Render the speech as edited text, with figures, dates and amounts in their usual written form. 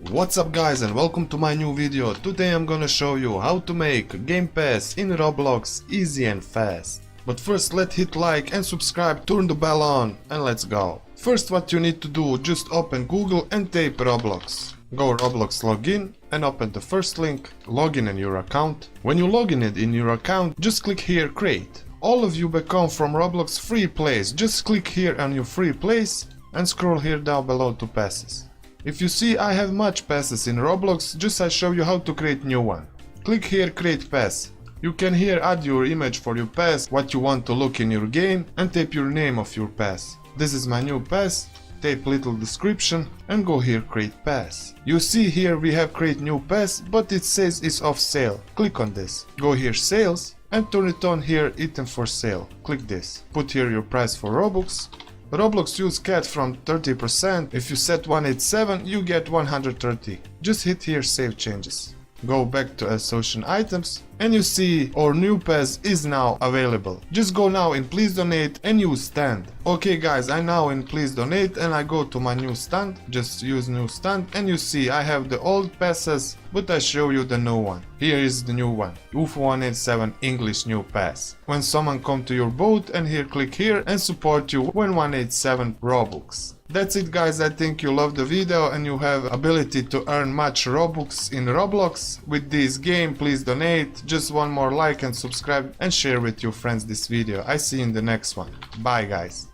What's up guys and welcome to my new video. Today I'm gonna show you how to make Gamepass in Roblox easy and fast. But first let's hit like and subscribe, turn the bell on and let's go. First what you need to do, just open Google and type Roblox. Go Roblox login and open the first link, login in your account. When you log in your account, just click here create. All of you become from Roblox free place. Just click here on your free place and scroll here down below to passes. If you see I have much passes in Roblox, just I show you how to create new one. Click here create pass. You can here add your image for your pass, what you want to look in your game, and type your name of your pass. This is my new pass, type little description and go here create pass. You see here we have create new pass, but it says it's off sale. Click on this. Go here sales and turn it on here item for sale. Click this. Put here your price for Robux. Roblox use cat from 30%. If you set 187, you get 130. Just hit here save changes. Go back to association items and you see our new pass is now available. Just go now in please donate and use stand. Okay guys, I now in please donate and I go to my new stand. Just use new stand and you see I have the old passes, but I show you the new one. Here is the new one, UFO 187 English new pass. When someone come to your boat and here click here and support you when 187 Robux. That's it guys, I think you love the video and you have ability to earn much Robux in Roblox. With this game, please donate. Just one more like and subscribe and share with your friends this video. I see you in the next one. Bye guys.